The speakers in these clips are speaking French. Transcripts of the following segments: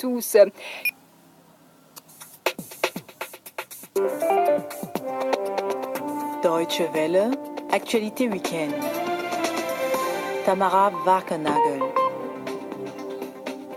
tous. Deutsche Welle, Actualité Week-end. Tamara Warkenagel.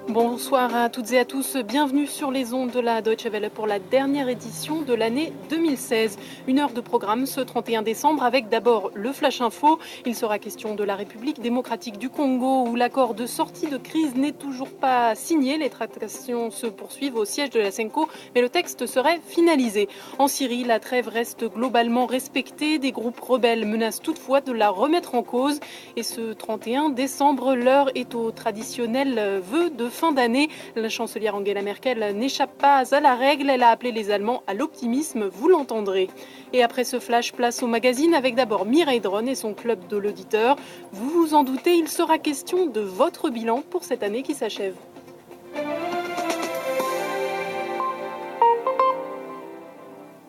Bonsoir à toutes et à tous, bienvenue sur les ondes de la Deutsche Welle pour la dernière édition de l'année 2016. Une heure de programme ce 31 décembre avec d'abord le Flash Info. Il sera question de la République démocratique du Congo où l'accord de sortie de crise n'est toujours pas signé. Les tractations se poursuivent au siège de la SENCO, mais le texte serait finalisé. En Syrie, la trêve reste globalement respectée. Des groupes rebelles menacent toutefois de la remettre en cause. Et ce 31 décembre, l'heure est au traditionnel vœu de fin d'année. La chancelière Angela Merkel n'échappe pas à la règle. Elle a appelé les Allemands à l'optimisme, vous l'entendrez. Et après ce flash, place au magazine avec d'abord Mireille Dron et son club de l'auditeur. Vous vous en doutez, il sera question de votre bilan pour cette année qui s'achève.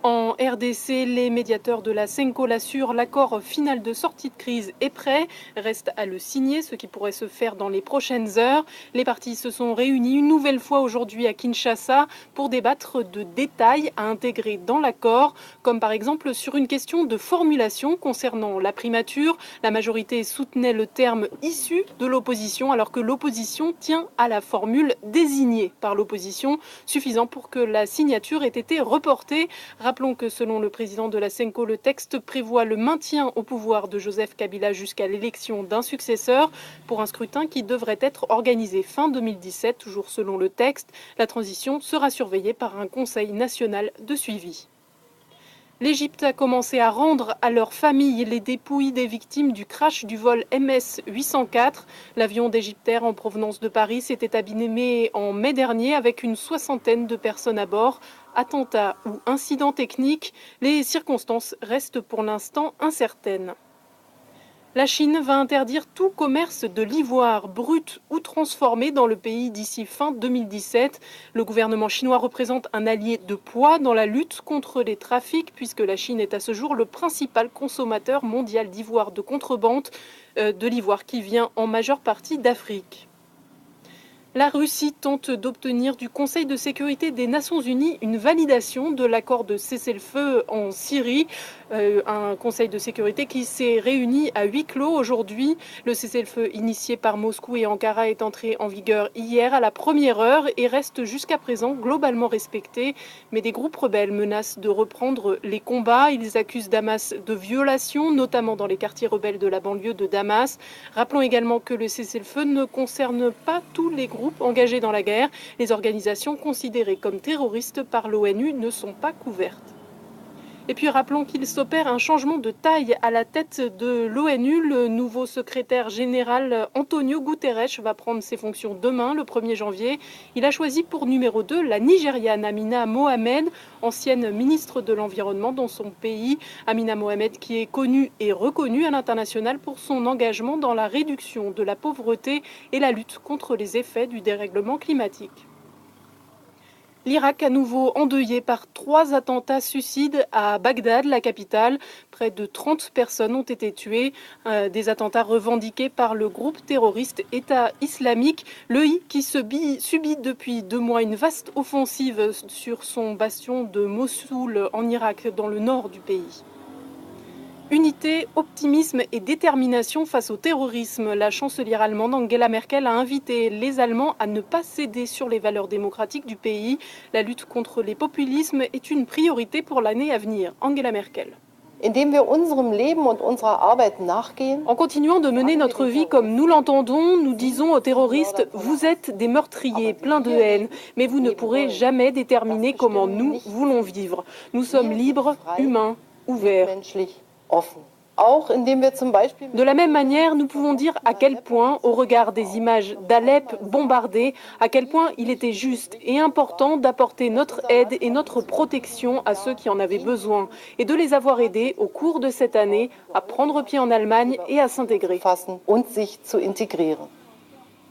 En RDC, les médiateurs de la SENCO l'assurent, l'accord final de sortie de crise est prêt. Reste à le signer, ce qui pourrait se faire dans les prochaines heures. Les parties se sont réunies une nouvelle fois aujourd'hui à Kinshasa pour débattre de détails à intégrer dans l'accord, comme par exemple sur une question de formulation concernant la primature. La majorité soutenait le terme issu de l'opposition, alors que l'opposition tient à la formule désignée par l'opposition, suffisant pour que la signature ait été reportée. Rappelons que selon le président de la SENCO, le texte prévoit le maintien au pouvoir de Joseph Kabila jusqu'à l'élection d'un successeur pour un scrutin qui devrait être organisé fin 2017, toujours selon le texte. La transition sera surveillée par un conseil national de suivi. L'Égypte a commencé à rendre à leurs familles les dépouilles des victimes du crash du vol MS-804. L'avion d'Égyptair en provenance de Paris s'était abîmé en mai dernier avec une soixantaine de personnes à bord. Attentat ou incident technique, les circonstances restent pour l'instant incertaines. La Chine va interdire tout commerce de l'ivoire brut ou transformé dans le pays d'ici fin 2017. Le gouvernement chinois représente un allié de poids dans la lutte contre les trafics puisque la Chine est à ce jour le principal consommateur mondial d'ivoire de contrebande, de l'ivoire qui vient en majeure partie d'Afrique. La Russie tente d'obtenir du Conseil de sécurité des Nations Unies une validation de l'accord de cessez-le-feu en Syrie. Un Conseil de sécurité qui s'est réuni à huis clos aujourd'hui. Le cessez-le-feu initié par Moscou et Ankara est entré en vigueur hier à la première heure et reste jusqu'à présent globalement respecté. Mais des groupes rebelles menacent de reprendre les combats. Ils accusent Damas de violations, notamment dans les quartiers rebelles de la banlieue de Damas. Rappelons également que le cessez-le-feu ne concerne pas tous les groupes engagés dans la guerre. Les organisations considérées comme terroristes par l'ONU ne sont pas couvertes. Et puis rappelons qu'il s'opère un changement de taille à la tête de l'ONU. Le nouveau secrétaire général Antonio Guterres va prendre ses fonctions demain, le 1er janvier. Il a choisi pour numéro 2 la Nigériane Amina Mohamed, ancienne ministre de l'Environnement dans son pays. Amina Mohamed qui est connue et reconnue à l'international pour son engagement dans la réduction de la pauvreté et la lutte contre les effets du dérèglement climatique. L'Irak à nouveau endeuillé par 3 attentats suicides à Bagdad, la capitale. Près de 30 personnes ont été tuées. Des attentats revendiqués par le groupe terroriste État islamique. L'EI qui subit depuis 2 mois une vaste offensive sur son bastion de Mossoul en Irak, dans le nord du pays. Unité, optimisme et détermination face au terrorisme. La chancelière allemande Angela Merkel a invité les Allemands à ne pas céder sur les valeurs démocratiques du pays. La lutte contre les populismes est une priorité pour l'année à venir. Angela Merkel. En continuant de mener notre vie comme nous l'entendons, nous disons aux terroristes « Vous êtes des meurtriers pleins de haine, mais vous ne pourrez jamais déterminer comment nous voulons vivre. Nous sommes libres, humains, ouverts. » De la même manière, nous pouvons dire à quel point, au regard des images d'Alep bombardées, à quel point il était juste et important d'apporter notre aide et notre protection à ceux qui en avaient besoin et de les avoir aidés au cours de cette année à prendre pied en Allemagne et à s'intégrer.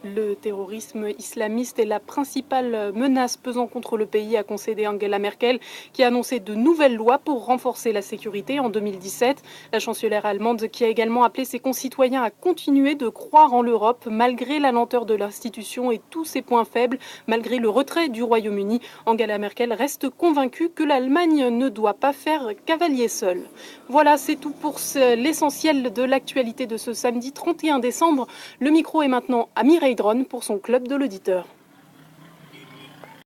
Le terrorisme islamiste est la principale menace pesant contre le pays, a concédé Angela Merkel, qui a annoncé de nouvelles lois pour renforcer la sécurité en 2017. La chancelière allemande qui a également appelé ses concitoyens à continuer de croire en l'Europe malgré la lenteur de l'institution et tous ses points faibles, malgré le retrait du Royaume-Uni. Angela Merkel reste convaincue que l'Allemagne ne doit pas faire cavalier seul. Voilà, c'est tout pour l'essentiel de l'actualité de ce samedi 31 décembre. Le micro est maintenant à Mireille Dronne pour son club de l'auditeur.